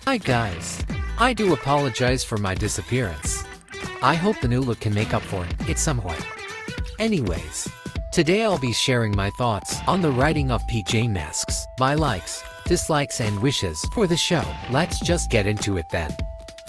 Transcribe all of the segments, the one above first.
Hi guys. I do apologize for my disappearance. I hope the new look can make up for it somewhat. Anyways, today I'll be sharing my thoughts on the writing of PJ Masks, my likes, dislikes and wishes for the show. Let's just get into it then.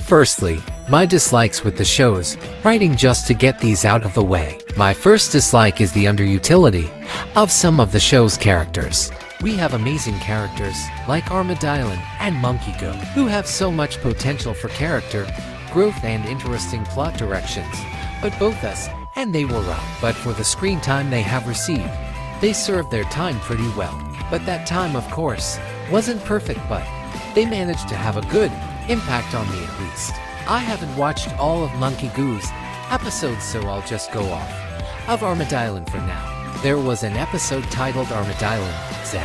Firstly, my dislikes with the show's writing, just to get these out of the way. My first dislike is the underutility of some of the show's characters. We have amazing characters like Armadillo and Monkey Go, who have so much potential for character growth and interesting plot directions, but both us and they were wrong. But for the screen time they have received, they served their time pretty well. But that time, of course, wasn't perfect, but they managed to have a good impact on me at least. I haven't watched all of Monkey Goo's episodes, so I'll just go off of Armadillo for now. There was an episode titled Armadillo Z,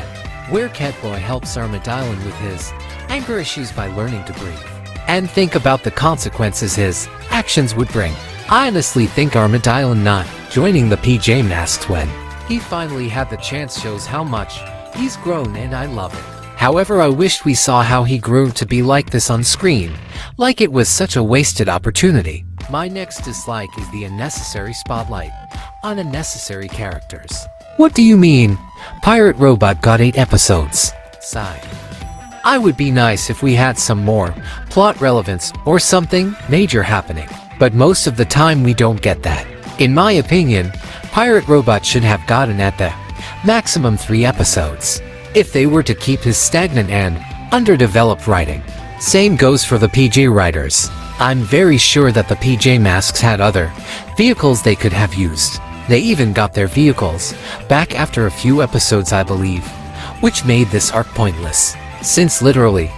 where Catboy helps Armadillo with his anger issues by learning to breathe and think about the consequences his actions would bring. I honestly think Armadillo not joining the PJ Masks when he finally had the chance shows how much he's grown, and I love it. However, I wished we saw how he grew to be like this on screen, like it was such a wasted opportunity. My next dislike is the unnecessary spotlight on unnecessary characters. What do you mean? Pirate Robot got 8 episodes. Sigh. I would be nice if we had some more plot relevance or something major happening, but most of the time we don't get that. In my opinion, Pirate Robot should have gotten at the maximum 3 episodes if they were to keep his stagnant and underdeveloped writing. Same goes for the PJ writers. I'm very sure that the PJ Masks had other vehicles they could have used. They even got their vehicles back after a few episodes, I believe, which made this arc pointless, since literally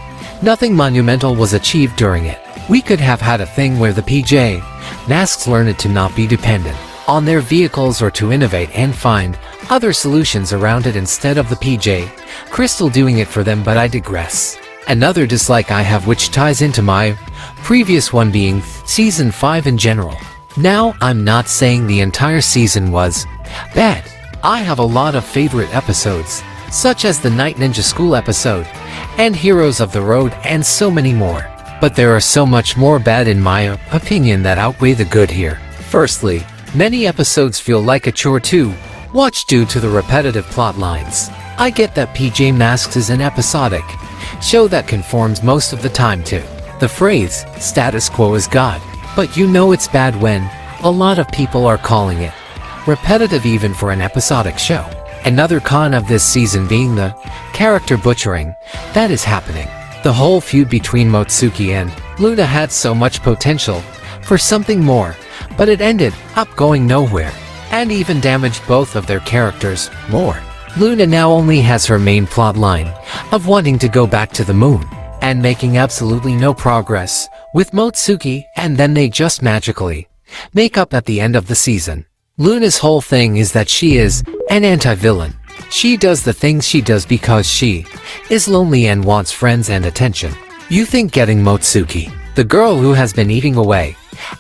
nothing monumental was achieved during it. We could have had a thing where the PJ Masks learned to not be dependent on their vehicles or to innovate and find other solutions around it instead of the PJ Crystal doing it for them, but I digress. Another dislike I have, which ties into my previous one, being Season 5 in general. Now, I'm not saying the entire season was bad. I have a lot of favorite episodes, such as the Night Ninja School episode, and Heroes of the Road, and so many more. But there are so much more bad in my opinion that outweigh the good here. Firstly, many episodes feel like a chore to watch due to the repetitive plot lines. I get that PJ Masks is an episodic show that conforms most of the time to the phrase, status quo is God. But you know it's bad when a lot of people are calling it repetitive even for an episodic show. Another con of this season being the character butchering that is happening. The whole feud between Motsuki and Luna had so much potential for something more, but it ended up going nowhere, and even damaged both of their characters more. Luna now only has her main plot line of wanting to go back to the moon, and making absolutely no progress with Motsuki, and then they just magically make up at the end of the season. Luna's whole thing is that she is an anti-villain. She does the things she does because she is lonely and wants friends and attention. You think getting Motsuki, the girl who has been eating away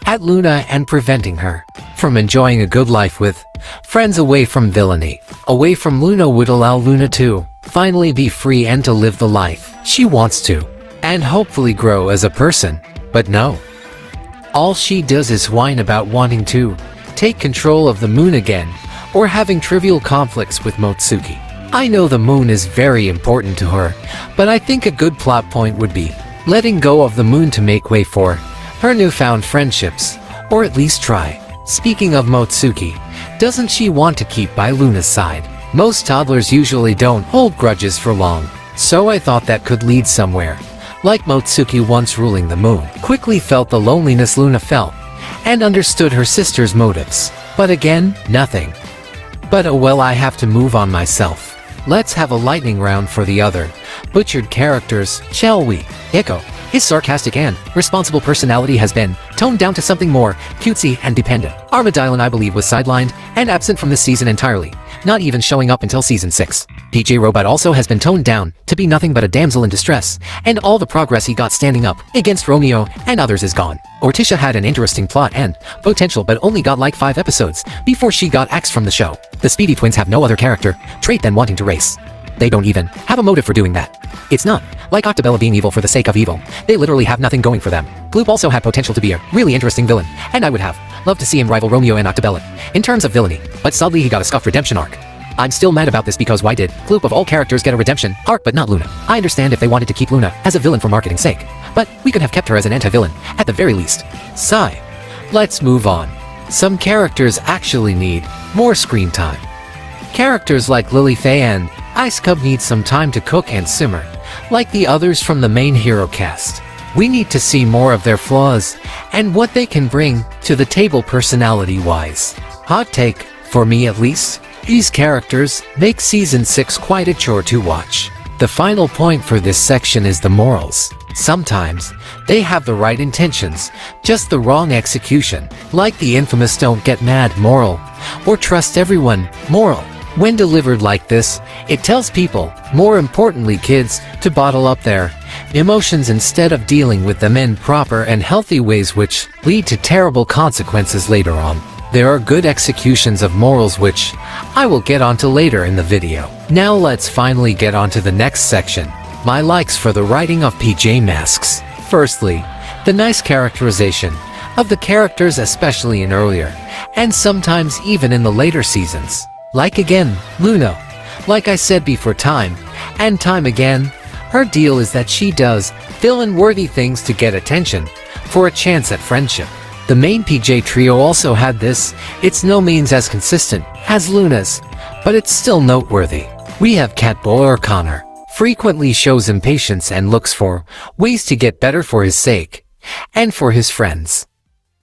at Luna and preventing her from enjoying a good life with friends away from villainy, away from Luna, would allow Luna to finally be free and to live the life she wants to, and hopefully grow as a person. But no. All she does is whine about wanting to take control of the moon again, or having trivial conflicts with Motsuki. I know the moon is very important to her, but I think a good plot point would be letting go of the moon to make way for her newfound friendships, or at least try. Speaking of Motsuki, doesn't she want to keep by Luna's side? Most toddlers usually don't hold grudges for long, so I thought that could lead somewhere. Like Motsuki, once ruling the moon, quickly felt the loneliness Luna felt, and understood her sister's motives. But again, nothing. But oh well, I have to move on myself. Let's have a lightning round for the other butchered characters, shall we? Hiko. His sarcastic and responsible personality has been toned down to something more cutesy and dependent. Armadillo, I believe, was sidelined and absent from this season entirely, not even showing up until season 6. PJ Robot also has been toned down to be nothing but a damsel in distress, and all the progress he got standing up against Romeo and others is gone. Ortisha had an interesting plot and potential, but only got like 5 episodes before she got axed from the show. The Speedy Twins have no other character trait than wanting to race. They don't even have a motive for doing that. It's not like Octobella being evil for the sake of evil. They literally have nothing going for them. Gloop also had potential to be a really interesting villain, and I would have loved to see him rival Romeo and Octobella in terms of villainy, but sadly he got a scuffed redemption arc. I'm still mad about this because why did Gloop of all characters get a redemption arc but not Luna? I understand if they wanted to keep Luna as a villain for marketing's sake, but we could have kept her as an anti-villain, at the very least. Sigh. Let's move on. Some characters actually need more screen time. Characters like Lily Faye and Ice Cub need some time to cook and simmer, like the others from the main hero cast. We need to see more of their flaws and what they can bring to the table personality-wise. Hot take, for me at least, these characters make Season 6 quite a chore to watch. The final point for this section is the morals. Sometimes, they have the right intentions, just the wrong execution, like the infamous don't get mad moral, or trust everyone moral. When delivered like this, it tells people, more importantly kids, to bottle up their emotions instead of dealing with them in proper and healthy ways which lead to terrible consequences later on. There are good executions of morals which I will get onto later in the video. Now let's finally get onto the next section. My likes for the writing of PJ Masks. Firstly, the nice characterization of the characters, especially in earlier, and sometimes even in the later seasons. Like again, Luna. Like I said before, time and time again, her deal is that she does villain-worthy things to get attention, for a chance at friendship. The main PJ trio also had this. It's no means as consistent as Luna's, but it's still noteworthy. We have Catboy or Connor. Frequently shows impatience and looks for ways to get better for his sake and for his friends.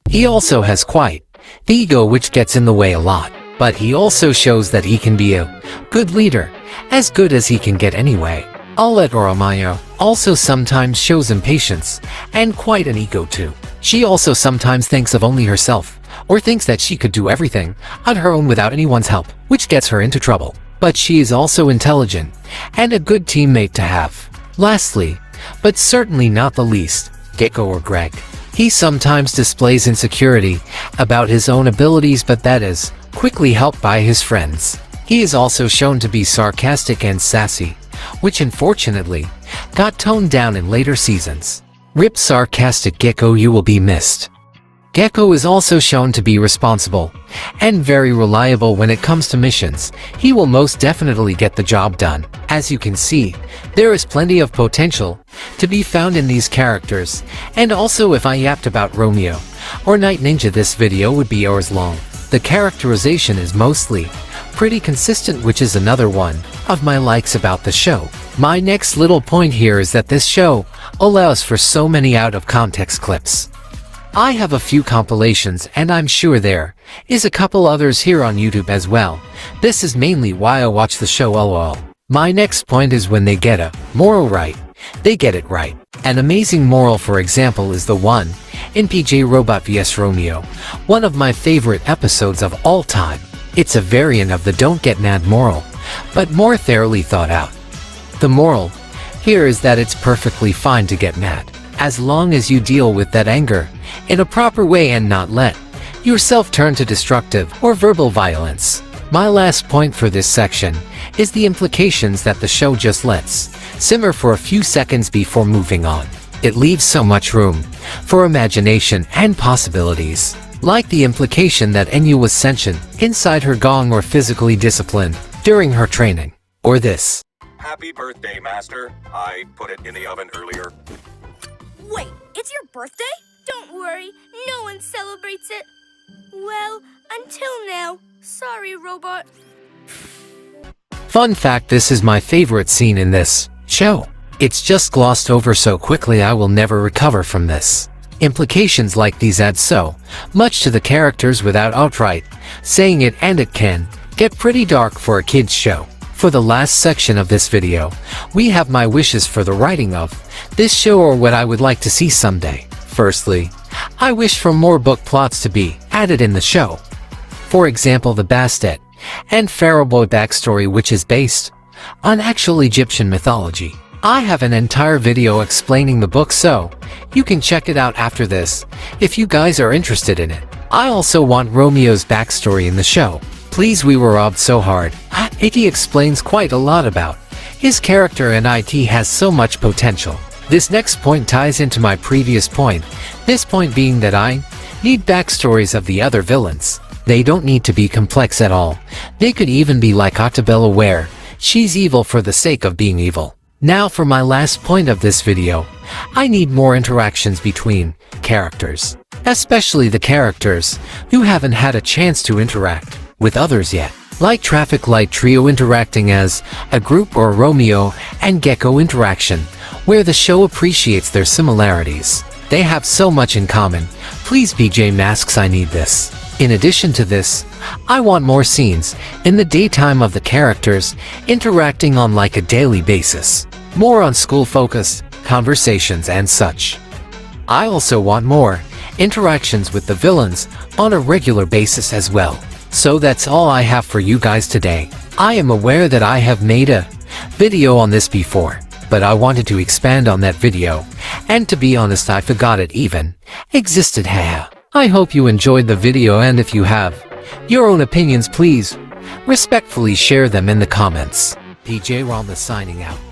He also has quite the ego which gets in the way a lot, but he also shows that he can be a good leader, as good as he can get anyway. Aulette or Amaya also sometimes shows impatience and quite an ego too. She also sometimes thinks of only herself, or thinks that she could do everything on her own without anyone's help, which gets her into trouble. But she is also intelligent and a good teammate to have. Lastly, but certainly not the least, Gekko or Greg. He sometimes displays insecurity about his own abilities, but that is quickly helped by his friends. He is also shown to be sarcastic and sassy, which unfortunately got toned down in later seasons. Rip sarcastic Gekko, you will be missed. Gekko is also shown to be responsible and very reliable when it comes to missions. He will most definitely get the job done. As you can see, there is plenty of potential to be found in these characters, and also if I yapped about Romeo or Night Ninja, this video would be hours long. The characterization is mostly pretty consistent, which is another one of my likes about the show. My next little point here is that this show allows for so many out-of-context clips. I have a few compilations, and I'm sure there is a couple others here on YouTube as well. This is mainly why I watch the show lol. My next point is when they get a moral right, they get it right. An amazing moral, for example, is the one in PJ Robot vs Romeo, one of my favorite episodes of all time. It's a variant of the don't get mad moral, but more thoroughly thought out. The moral here is that it's perfectly fine to get mad, as long as you deal with that anger in a proper way and not let yourself turn to destructive or verbal violence. My last point for this section is the implications that the show just lets simmer for a few seconds before moving on. It leaves so much room for imagination and possibilities, like the implication that Enyu was sentient inside her gong or physically disciplined during her training. Or this. Happy birthday, Master. I put it in the oven earlier. Wait, it's your birthday? Don't worry, no one celebrates it. Well, until now. Sorry, Robot. Fun fact, this is my favorite scene in this show. It's just glossed over so quickly I will never recover from this. Implications like these add so much to the characters without outright saying it, and it can get pretty dark for a kid's show. For the last section of this video, we have my wishes for the writing of this show, or what I would like to see someday. Firstly, I wish for more book plots to be added in the show. For example, the Bastet and Pharaoh Boy backstory, which is based on actual Egyptian mythology. I have an entire video explaining the book, so you can check it out after this if you guys are interested in it. I also want Romeo's backstory in the show. Please, we were robbed so hard. Iggy explains quite a lot about His character in IT has so much potential. This next point ties into my previous point, this point being that I need backstories of the other villains. They don't need to be complex at all. They could even be like Otabella, where she's evil for the sake of being evil. Now for my last point of this video. I need more interactions between characters, especially the characters who haven't had a chance to interact with others yet. Like Traffic Light Trio interacting as a group, or Romeo and Gecko interaction, where the show appreciates their similarities. They have so much in common. Please PJ Masks, I need this. In addition to this, I want more scenes in the daytime of the characters interacting on like a daily basis. More on school focus, conversations and such. I also want more interactions with the villains on a regular basis as well. So that's all I have for you guys today. I am aware that I have made a video on this before, but I wanted to expand on that video, and to be honest I forgot it even existed. I hope you enjoyed the video, and if you have your own opinions, please respectfully share them in the comments. PJ Rama signing out.